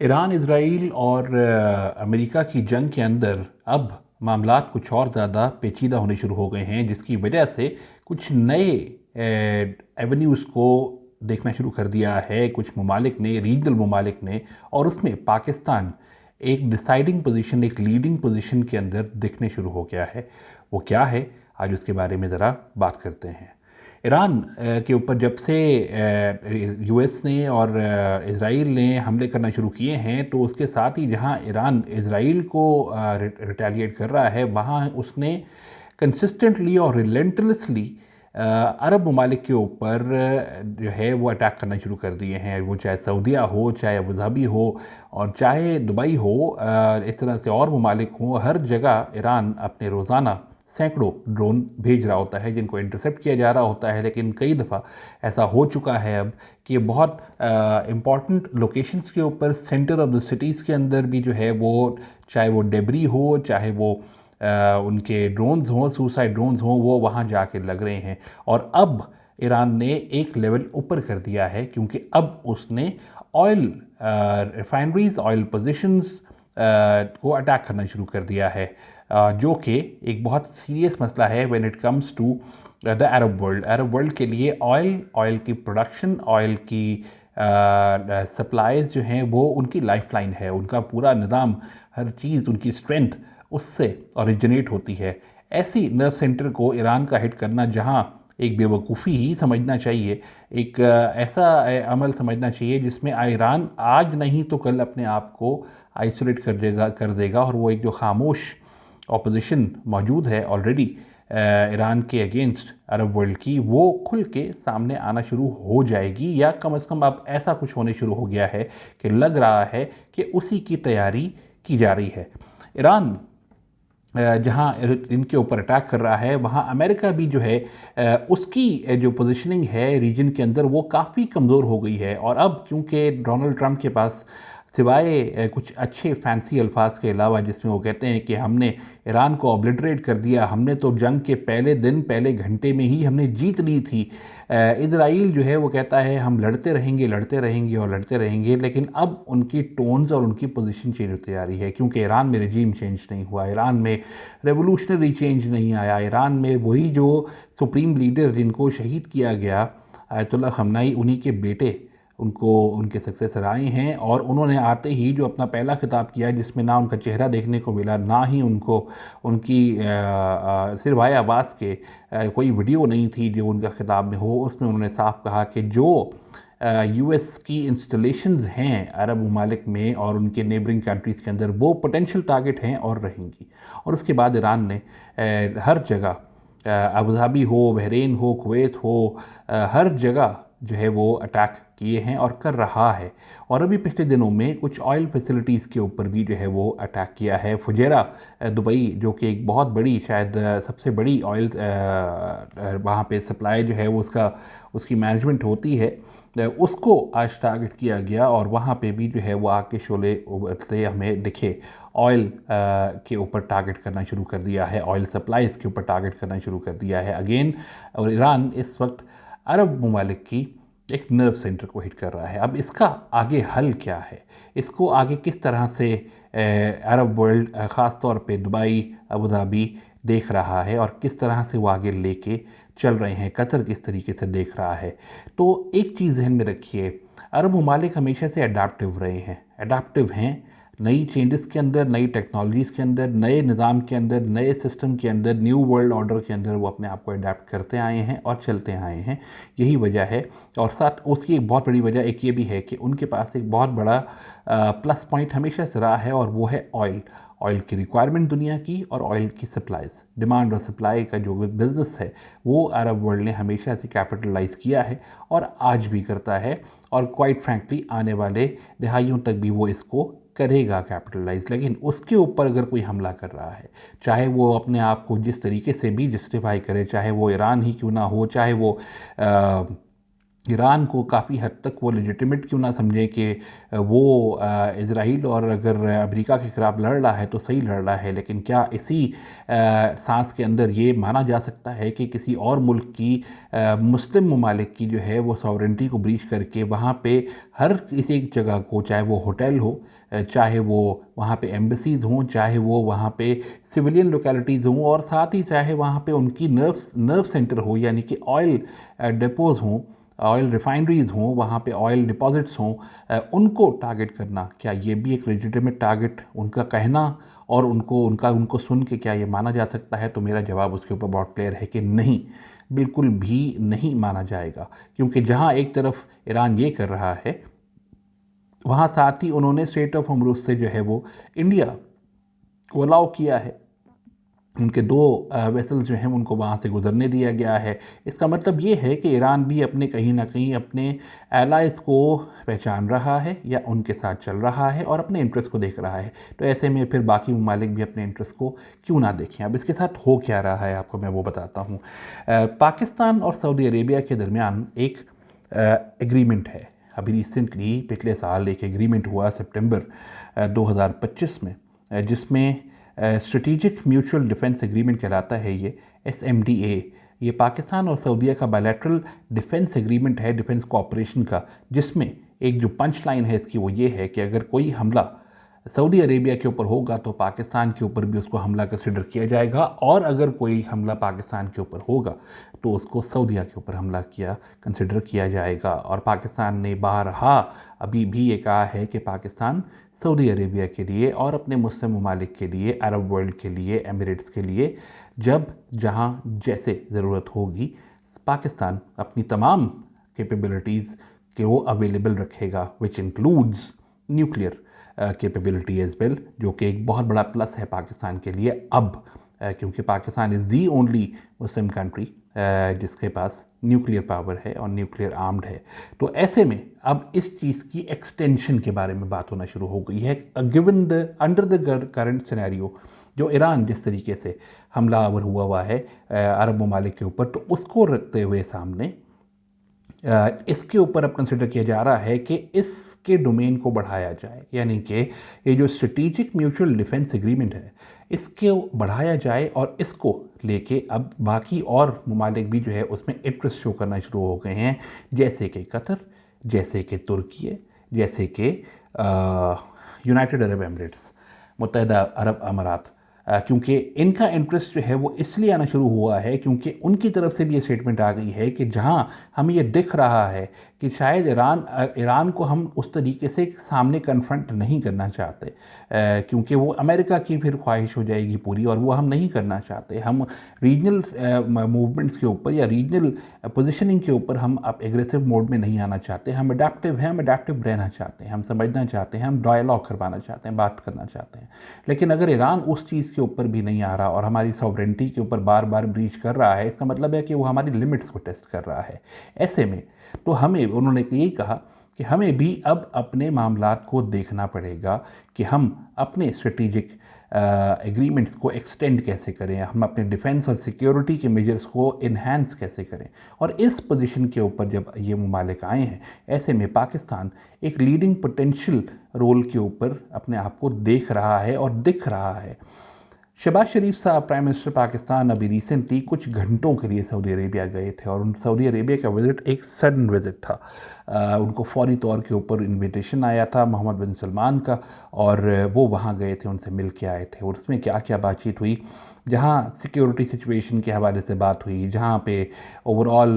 Iran, Israel और America की जंग के अंदर अब मामलात कुछ और ज़्यादा पेचीदा होने शुरू हो गए हैं, जिसकी वजह से कुछ नए एवेन्यूज़ को देखना शुरू कर दिया है कुछ ममालिक ने, रीजनल ममालिक ने। और उसमें पाकिस्तान एक डिसाइडिंग पोजीशन, एक लीडिंग पोजीशन के अंदर दिखने शुरू हो गया है। वो क्या है, आज उसके बारे में ज़रा बात करते हैं। ईरान के ऊपर जब से यूएस ने और इज़राइल ने हमले करना शुरू किए हैं, तो उसके साथ ही जहां ईरान इज़राइल को रिटेलिएट कर रहा है, वहां उसने कंसिस्टेंटली और रिलेंटलेसली अरब ममालिक के ऊपर जो है वो अटैक करना शुरू कर दिए हैं। वो चाहे सऊदीया हो, चाहे अबू धाबी हो, और चाहे दुबई हो, इस तरह से और ममालिक हों, हर जगह ईरान अपने रोज़ाना सैकड़ों ड्रोन भेज रहा होता है जिनको इंटरसेप्ट किया जा रहा होता है। लेकिन कई दफ़ा ऐसा हो चुका है अब कि बहुत इम्पॉर्टेंट लोकेशंस के ऊपर, सेंटर ऑफ द सिटीज़ के अंदर भी जो है वो, चाहे वो डेबरी हो, चाहे वो उनके ड्रोन्स हों, सुसाइड ड्रोन्स हों, वो वहाँ जाके लग रहे हैं। और अब ईरान ने एक लेवल ऊपर कर दिया है, क्योंकि अब उसने ऑयल रिफाइनरीज, ऑयल पोजिशंस को अटैक करना शुरू कर दिया है, जो कि एक बहुत सीरियस मसला है when it comes to the Arab world. Arab world के लिए ऑयल की प्रोडक्शन, ऑयल की सप्लाईज जो हैं वो उनकी लाइफलाइन है। उनका पूरा निज़ाम, हर चीज़, उनकी स्ट्रेंथ उससे ओरिजिनेट होती है। ऐसी नर्व सेंटर को ईरान का हिट करना, जहां एक बेवकूफ़ी ही समझना चाहिए, एक ऐसा अमल समझना चाहिए जिसमें ईरान आज नहीं तो कल अपने आप को आइसोलेट कर देगा। और वो एक जो खामोश ऑपोजिशन मौजूद है ऑलरेडी ईरान के अगेंस्ट अरब वर्ल्ड की, वो खुल के सामने आना शुरू हो जाएगी, या कम से कम अब ऐसा कुछ होने शुरू हो गया है कि लग रहा है कि उसी की तैयारी की जा रही है। ईरान जहां इनके ऊपर अटैक कर रहा है, वहां अमेरिका भी जो है उसकी जो पोजीशनिंग है रीजन के अंदर, वो काफ़ी कमज़ोर हो गई है। और अब क्योंकि डोनाल्ड ट्रंप के पास सिवाय कुछ अच्छे फैंसी अल्फाज के अलावा, जिसमें वो कहते हैं कि हमने ईरान को ऑब्लिटरेट कर दिया, हमने तो जंग के पहले दिन, पहले घंटे में ही हमने जीत ली थी। इजराइल जो है वो कहता है हम लड़ते रहेंगे, लड़ते रहेंगे और लड़ते रहेंगे। लेकिन अब उनकी टोन्स और उनकी पोजीशन चेंज होती जा रही है, क्योंकि ईरान में रजीम चेंज नहीं हुआ, ईरान में रेवोल्यूशनरी चेंज नहीं आया। ईरान में वही जो सुप्रीम लीडर जिनको शहीद किया गया, आयतुल्लाह खमनाई, उन्हीं के बेटे उनको, उनके सक्सेसर आए हैं। और उन्होंने आते ही जो अपना पहला खिताब किया, जिसमें ना उनका चेहरा देखने को मिला, ना ही उनको उनकी सिर्फ भाई अब्बास के कोई वीडियो नहीं थी जो उनका खिताब में हो। उसमें उन्होंने साफ कहा कि जो यूएस की इंस्टॉलेशंस हैं अरब ममालिक में और उनके नेबरिंग कंट्रीज़ के अंदर, वो पोटेंशियल टारगेट हैं और रहेंगी। और उसके बाद ईरान ने हर जगह, अबू धाबी हो, बहरीन हो, कुवैत हो, हर जगह जो है वो अटैक किए हैं और कर रहा है। और अभी पिछले दिनों में कुछ ऑयल फैसिलिटीज़ के ऊपर भी जो है वो अटैक किया है। फुजैरा दुबई, जो कि एक बहुत बड़ी, शायद सबसे बड़ी ऑयल वहाँ पे सप्लाई जो है वो उसकी मैनेजमेंट होती है, उसको आज टारगेट किया गया। और वहाँ पे भी जो है वो आग के शोले उभरते हमें दिखे। ऑयल के ऊपर टारगेट करना शुरू कर दिया है, ऑयल सप्लाईज़ के ऊपर टारगेट करना शुरू कर दिया है अगेन। और ईरान इस वक्त अरब ममालिक की एक नर्व सेंटर को हिट कर रहा है। अब इसका आगे हल क्या है, इसको आगे किस तरह से अरब वर्ल्ड, ख़ास तौर पे दुबई, अबू धाबी देख रहा है, और किस तरह से वो आगे लेके चल रहे हैं, कतर किस तरीके से देख रहा है। तो एक चीज़ ज़हन में रखिए, अरब ममालिक हमेशा से अडाप्टिव रहे हैं, अडाप्टिव हैं नई चेंजेस के अंदर, नई टेक्नोलॉजीज़ के अंदर, नए निज़ाम के अंदर, नए सिस्टम के अंदर, न्यू वर्ल्ड ऑर्डर के अंदर वो अपने आप को अडेप्ट करते आए हैं और चलते आए हैं। यही वजह है। और साथ उसकी एक बहुत बड़ी वजह एक ये भी है कि उनके पास एक बहुत बड़ा प्लस पॉइंट हमेशा से रहा है, और वो है ऑयल। ऑयल की रिक्वायरमेंट दुनिया की, और ऑयल की सप्लाईज़, डिमांड और सप्लाई का जो बिज़नेस है, वो अरब वर्ल्ड ने हमेशा से कैपिटलाइज़ किया है और आज भी करता है। और क्वाइट फ्रैंकली आने वाले दहाइयों तक भी वो इसको करेगा कैपिटलाइज। लेकिन उसके ऊपर अगर कोई हमला कर रहा है, चाहे वो अपने आप को जिस तरीके से भी जस्टिफाई करे, चाहे वो ईरान ही क्यों ना हो, चाहे वो ईरान को काफ़ी हद तक वो लेजिटिमेट क्यों ना समझे कि वो इज़राइल और अगर अमेरिका के ख़िलाफ़ लड़ रहा है तो सही लड़ रहा है, लेकिन क्या इसी सांस के अंदर ये माना जा सकता है कि किसी और मुल्क की मुस्लिम ममालिक की जो है वो सॉवरेंटी को ब्रीच करके वहाँ पे हर किसी एक जगह को, चाहे वो होटल हो, चाहे वो वहाँ पे एम्बेसीज़ हों, चाहे वो वहाँ पे सिविलियन लोकेलिटीज़ हों, और साथ ही चाहे वहाँ पे उनकी नर्व सेंटर हो, यानी कि ऑयल डिपोज़ हों, ऑयल रिफाइनरीज़ हों, वहाँ पे ऑयल डिपॉजिट्स हों, उनको टारगेट करना, क्या ये भी एक लेजिटिमेट टारगेट उनका कहना और उनको सुन के क्या ये माना जा सकता है? तो मेरा जवाब उसके ऊपर बहुत क्लियर है कि नहीं, बिल्कुल भी नहीं माना जाएगा। क्योंकि जहाँ एक तरफ ईरान ये कर रहा है, वहाँ साथ ही उन्होंने स्ट्रेट ऑफ हॉर्मुज़ से जो है वो इंडिया को अलाउ किया है। उनके दो वेसल्स जो हैं उनको वहाँ से गुजरने दिया गया है। इसका मतलब ये है कि ईरान भी अपने कहीं ना कहीं अपने एलाइज़ को पहचान रहा है या उनके साथ चल रहा है और अपने इंटरेस्ट को देख रहा है। तो ऐसे में फिर बाकी ममालिक भी अपने इंटरेस्ट को क्यों ना देखें। अब इसके साथ हो क्या रहा है आपको मैं वो बताता हूँ। पाकिस्तान और सऊदी अरेबिया के दरमियान एक एग्रीमेंट है। अभी रिसेंटली पिछले साल एक एग्रीमेंट हुआ सितंबर 2025 में, जिसमें स्ट्रेटिजिक म्यूचुअल डिफेंस एग्रीमेंट कहलाता है ये, SMDA। ये पाकिस्तान और सऊदीया का बायलैटरल डिफेंस एग्रीमेंट है, डिफेंस कोऑपरेशन का, जिसमें एक जो पंच लाइन है इसकी वो ये है कि अगर कोई हमला सऊदी अरेबिया के ऊपर होगा तो पाकिस्तान के ऊपर भी उसको हमला कंसिडर किया जाएगा, और अगर कोई हमला पाकिस्तान के ऊपर होगा तो उसको सऊदीया के ऊपर हमला कंसिडर किया जाएगा। और पाकिस्तान ने बारहा अभी भी ये कहा है कि पाकिस्तान सऊदी अरेबिया के लिए और अपने मुस्लिम ममालिक के लिए, अरब वर्ल्ड के लिए, एमिरेट्स के लिए जब जहाँ जैसे ज़रूरत होगी पाकिस्तान अपनी तमाम कैपेबिलिटीज़ के वो अवेलेबल रखेगा, which includes nuclear capability as well, जो कि एक बहुत बड़ा प्लस है पाकिस्तान के लिए अब, क्योंकि Pakistan is the only Muslim country जिसके पास न्यूक्लियर पावर है और न्यूक्लियर आर्म्ड है। तो ऐसे में अब इस चीज़ की एक्सटेंशन के बारे में बात होना शुरू हो गई है, given the under the current scenario, जो ईरान जिस तरीके से हमलावर हुआ है अरब ममालिक के ऊपर, तो उसको रखते हुए सामने इसके ऊपर अब कंसिडर किया जा रहा है कि इसके डोमेन को बढ़ाया जाए, यानी कि ये जो स्ट्रेटिजिक म्यूचुअल डिफेंस एग्रीमेंट है इसके बढ़ाया जाए, और इसको लेके अब बाकी और ममालिक भी जो है उसमें इंटरेस्ट शो करना शुरू हो गए हैं, जैसे कि कतर, जैसे कि तुर्की, जैसे कि यूनाइटेड अरब एमिरेट्स, मुत्तहिदा अरब अमारात। क्योंकि इनका इंटरेस्ट जो है वो इसलिए आना शुरू हुआ है क्योंकि उनकी तरफ से भी ये स्टेटमेंट आ गई है कि जहां हमें ये दिख रहा है कि शायद ईरान को हम उस तरीके से सामने कन्फ्रंट नहीं करना चाहते, क्योंकि वो अमेरिका की फिर ख्वाहिश हो जाएगी पूरी, और वो हम नहीं करना चाहते। हम रीजनल मूवमेंट्स के ऊपर या रीजनल पोजीशनिंग के ऊपर हम अब एग्रेसिव मोड में नहीं आना चाहते। हम अडेप्टिव हैं, हम अडेप्टिव रहना चाहते हैं, हम समझना चाहते हैं, हम डायलॉग करवाना चाहते हैं, बात करना चाहते हैं। लेकिन अगर ईरान उस चीज़ के ऊपर भी नहीं आ रहा और हमारी सॉवरेंटी के ऊपर बार बार ब्रीच कर रहा है, इसका मतलब है कि वो हमारी लिमिट्स को टेस्ट कर रहा है। ऐसे में तो हमें, उन्होंने यही कहा कि हमें भी अब अपने मामलात को देखना पड़ेगा कि हम अपने स्ट्रेटिजिक एग्रीमेंट्स को एक्सटेंड कैसे करें, हम अपने डिफेंस और सिक्योरिटी के मेजर्स को इन्हांस कैसे करें। और इस पोजीशन के ऊपर जब ये ममालिक आए हैं, ऐसे में पाकिस्तान एक लीडिंग पोटेंशियल रोल के ऊपर अपने आप को देख रहा है और दिख रहा है। शहबाज शरीफ साहब, प्राइम मिनिस्टर पाकिस्तान, अभी रिसेंटली कुछ घंटों के लिए सऊदी अरेबिया गए थे, और उन सऊदी अरेबिया का विज़िट एक सडन विज़िट था। उनको फौरी तौर के ऊपर इनविटेशन आया था मोहम्मद बिन सलमान का, और वो वहाँ गए थे, उनसे मिल के आए थे। और उसमें क्या क्या बातचीत हुई, जहाँ सिक्योरिटी सिचुएशन के हवाले से बात हुई, जहाँ पे ओवरऑल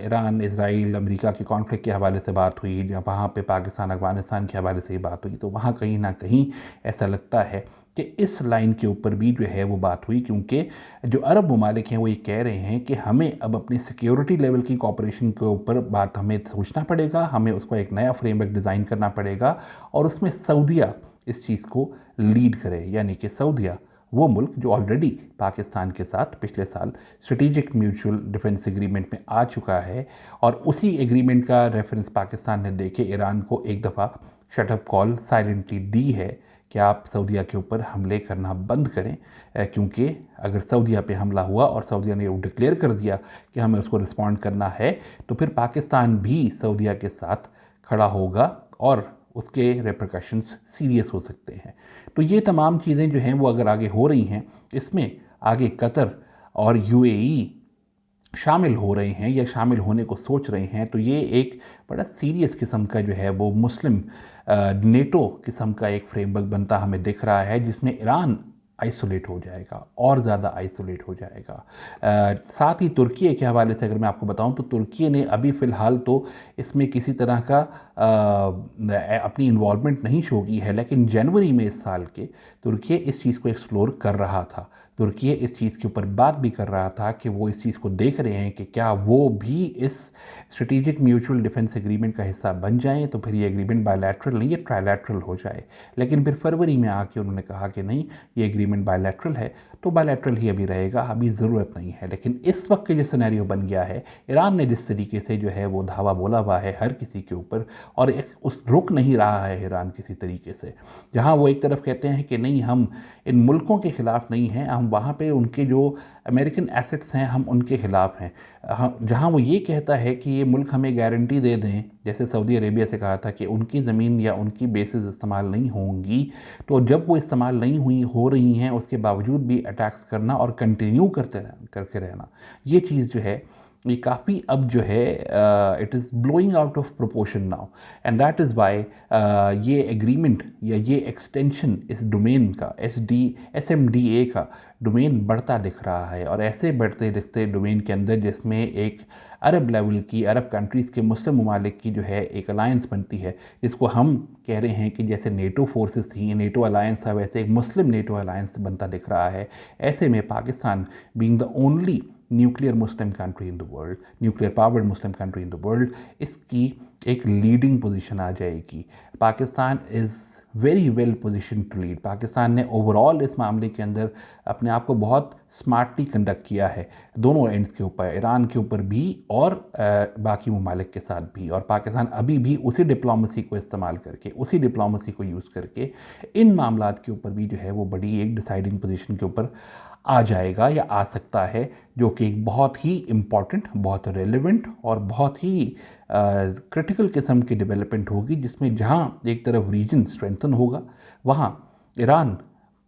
ईरान, इसराइल, अमेरिका के कॉन्फ्लिक्ट के हवाले से बात हुई, जहाँ वहाँ पे पाकिस्तान, अफगानिस्तान के हवाले से ही बात हुई, तो वहाँ कहीं ना कहीं ऐसा लगता है कि इस लाइन के ऊपर भी जो है वो बात हुई। क्योंकि जो अरब ममालिक हैं वो ये कह रहे हैं कि हमें अब अपनी सिक्योरिटी लेवल की कॉपरेशन के ऊपर बात हमें सोचना पड़ेगा, हमें उसको एक नया फ्रेमवर्क डिज़ाइन करना पड़ेगा, और उसमें सऊदीया इस चीज़ को लीड करे। यानी कि सऊदीया वो मुल्क जो ऑलरेडी पाकिस्तान के साथ पिछले साल स्ट्रेटिजिक म्यूचुअल डिफेंस एग्रीमेंट में आ चुका है, और उसी एग्रीमेंट का रेफरेंस पाकिस्तान ने देके ईरान को एक दफ़ा शटअप कॉल साइलेंटली दी है कि आप सऊदीया के ऊपर हमले करना बंद करें, क्योंकि अगर सऊदीया पे हमला हुआ और सऊदीया ने डिक्लेयर कर दिया कि हमें उसको रिस्पॉन्ड करना है, तो फिर पाकिस्तान भी सऊदीया के साथ खड़ा होगा और उसके रेपरकशंस सीरियस हो सकते हैं। तो ये तमाम चीज़ें जो हैं वो अगर आगे हो रही हैं, इसमें आगे कतर और यूएई शामिल हो रहे हैं या शामिल होने को सोच रहे हैं, तो ये एक बड़ा सीरियस किस्म का जो है वो मुस्लिम नेटो किस्म का एक फ्रेमवर्क बनता हमें दिख रहा है, जिसमें ईरान आइसोलेट हो जाएगा और ज़्यादा आइसोलेट हो जाएगा। साथ ही तुर्की के हवाले से अगर मैं आपको बताऊं तो तुर्की ने अभी फ़िलहाल तो इसमें किसी तरह का अपनी इन्वॉल्वमेंट नहीं शो की है, लेकिन जनवरी में इस साल के तुर्की इस चीज़ को एक्सप्लोर कर रहा था। तुर्की इस चीज़ के ऊपर बात भी कर रहा था कि वो इस चीज़ को देख रहे हैं कि क्या वो भी इस स्ट्रेटेजिक म्यूचुअल डिफेंस एग्रीमेंट का हिस्सा बन जाएं, तो फिर ये एग्रीमेंट बायलैटरल नहीं, ये ट्रायलैटरल हो जाए। लेकिन फिर फरवरी में आके उन्होंने कहा कि नहीं, ये एग्रीमेंट बायलैटरल है, तो बायलैटरल ही अभी रहेगा, अभी ज़रूरत नहीं है। लेकिन इस वक्त के जो सिनेरियो बन गया है, ईरान ने जिस तरीके से जो है वो धावा बोला हुआ है हर किसी के ऊपर, और एक उस रुक नहीं रहा है ईरान किसी तरीके से, जहाँ वो एक तरफ कहते हैं कि नहीं, हम इन मुल्कों के ख़िलाफ़ नहीं हैं, हम वहाँ पे उनके जो अमेरिकन एसेट्स हैं हम उनके ख़िलाफ़ हैं। जहाँ वो ये कहता है कि ये मुल्क हमें गारंटी दे दें, जैसे सऊदी अरेबिया से कहा था कि उनकी ज़मीन या उनकी बेसिस इस्तेमाल नहीं होंगी, तो जब वो इस्तेमाल नहीं हो रही हैं उसके बावजूद भी अटैक्स करना और कंटिन्यू करके रहना, ये चीज़ जो है ये काफ़ी अब जो है it is blowing out of proportion now, and that is why ये एग्रीमेंट या ये एक्सटेंशन इस डोमेन का SMDA का डोमेन बढ़ता दिख रहा है। और ऐसे बढ़ते दिखते डोमेन के अंदर जिसमें एक अरब लेवल की, अरब कंट्रीज़ के मुस्लिम ममालिक की जो है एक अलायंस बनती है, जिसको हम कह रहे हैं कि जैसे नेटो फोर्सेस थी, नेटो अलायंस था, वैसे एक मुस्लिम नेटो अलायंस बनता दिख रहा है। ऐसे में Pakistan being the only nuclear Muslim country in the world, nuclear powered Muslim country in the world, इसकी एक लीडिंग पोजीशन आ जाएगी। Pakistan is very well position to lead. Pakistan ने ओवरऑल इस मामले के अंदर अपने आप को बहुत स्मार्टली कंडक्ट किया है, दोनों एंड्स के ऊपर, ईरान के ऊपर भी और बाकी ममालिक के साथ भी। और पाकिस्तान अभी भी उसी डिप्लोमेसी को इस्तेमाल करके, उसी डिप्लोमेसी को यूज़ करके इन मामलात के ऊपर भी जो है वो बड़ी एक डिसाइडिंग पोजीशन के ऊपर आ जाएगा या आ सकता है, जो कि एक बहुत ही इम्पॉर्टेंट, बहुत रेलेवेंट और बहुत ही क्रिटिकल किस्म की डेवलपमेंट होगी, जिसमें जहाँ एक तरफ रीजन स्ट्रेंथन होगा, वहाँ ईरान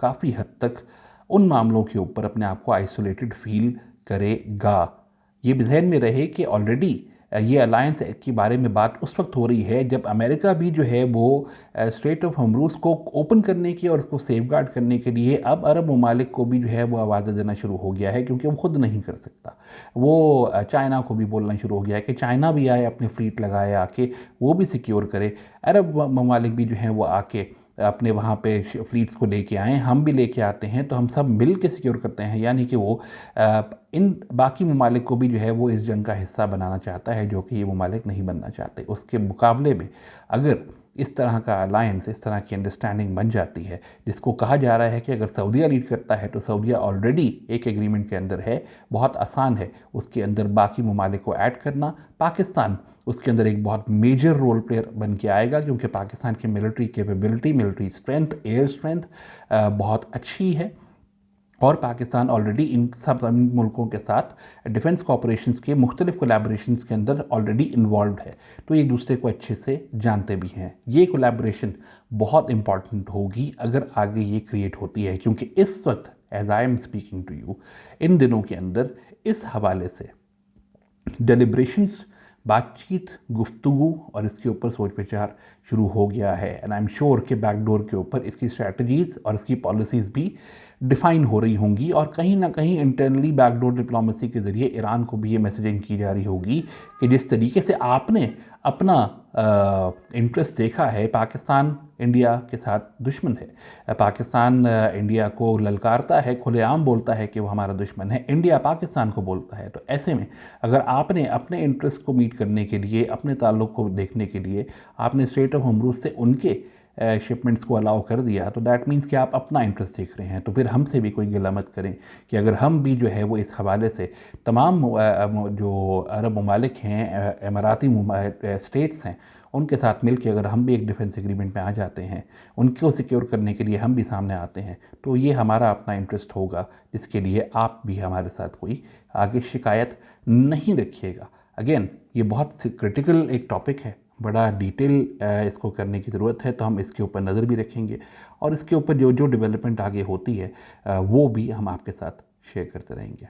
काफ़ी हद तक उन मामलों के ऊपर अपने आप को आइसोलेटेड फील करेगा। ये भी ज़हन में रहे कि ऑलरेडी ये अलायंस के बारे में बात उस वक्त हो रही है जब अमेरिका भी जो है वो स्ट्रेट ऑफ हॉर्मुज़ को ओपन करने की और उसको सेफगार्ड करने के लिए अब अरब ममालिक को भी जो है वो आवाज़ देना शुरू हो गया है, क्योंकि वो ख़ुद नहीं कर सकता। वो चाइना को भी बोलना शुरू हो गया है कि चाइना भी आए, अपनी फ्लीट लगाए आके, वो भी सिक्योर करे। अरब ममालिक भी जो हैं वो आके अपने वहाँ पे फ्लीट्स को लेके आएँ, हम भी लेके आते हैं, तो हम सब मिल के सिक्योर करते हैं। यानी कि वो इन बाकी ममालिक को भी जो है वो इस जंग का हिस्सा बनाना चाहता है, जो कि ये ममालिक नहीं बनना चाहते। उसके मुकाबले में अगर इस तरह का अलायंस, इस तरह की अंडरस्टैंडिंग बन जाती है, जिसको कहा जा रहा है कि अगर सऊदीया लीड करता है तो सऊदीया ऑलरेडी एक एग्रीमेंट के अंदर है, बहुत आसान है उसके अंदर बाकी ममालिक को ऐड करना। पाकिस्तान उसके अंदर एक बहुत मेजर रोल प्लेयर बन के आएगा, क्योंकि पाकिस्तान की military capability, military strength, air strength बहुत अच्छी है, और पाकिस्तान ऑलरेडी इन सब मुल्कों के साथ डिफेंस कॉपरेशंस के मुख्तलिफ कोलैबोरेशंस के अंदर ऑलरेडी इन्वॉल्व है, तो एक दूसरे को अच्छे से जानते भी हैं। ये कोलैबोरेशन बहुत इंपॉर्टेंट होगी अगर आगे ये क्रिएट होती है, क्योंकि इस वक्त as I am speaking to you, इन दिनों के अंदर इस हवाले से डेलिब्रेशंस, बातचीत, गुफ्तगू और इसके ऊपर सोच विचार शुरू हो गया है। एंड आई एम श्योर कि बैकडोर के ऊपर इसकी स्ट्रैटेजीज़ और इसकी पॉलिसीज़ भी डिफ़ाइन हो रही होंगी, और कहीं ना कहीं इंटरनली बैकडोर डिप्लोमेसी के ज़रिए ईरान को भी ये मैसेजिंग की जा रही होगी कि जिस तरीके से आपने अपना इंटरेस्ट देखा है, पाकिस्तान इंडिया के साथ दुश्मन है, पाकिस्तान इंडिया को ललकारता है, खुलेआम बोलता है कि वो हमारा दुश्मन है, इंडिया पाकिस्तान को बोलता है। तो ऐसे में अगर आपने अपने इंटरेस्ट को मीट करने के लिए, अपने ताल्लुक़ को देखने के लिए आपने स्ट्रेट ऑफ हॉर्मुज़ से उनके शिपमेंट्स को अलाउ कर दिया, तो दैट मीन्स कि आप अपना इंटरेस्ट देख रहे हैं। तो फिर हमसे भी कोई गिला मत करें कि अगर हम भी जो है वो इस हवाले से तमाम जो अरब ममालिक हैं, इमाराती स्टेट्स हैं, उनके साथ मिलकर अगर हम भी एक डिफेंस एग्रीमेंट में आ जाते हैं, उनको सिक्योर करने के लिए हम भी सामने आते हैं, तो ये हमारा अपना इंटरेस्ट होगा, जिसके लिए आप भी हमारे साथ कोई आगे शिकायत नहीं रखिएगा। अगेन ये बहुत क्रिटिकल एक टॉपिक है, बड़ा डिटेल इसको करने की ज़रूरत है, तो हम इसके ऊपर नज़र भी रखेंगे और इसके ऊपर जो जो डेवलपमेंट आगे होती है वो भी हम आपके साथ शेयर करते रहेंगे।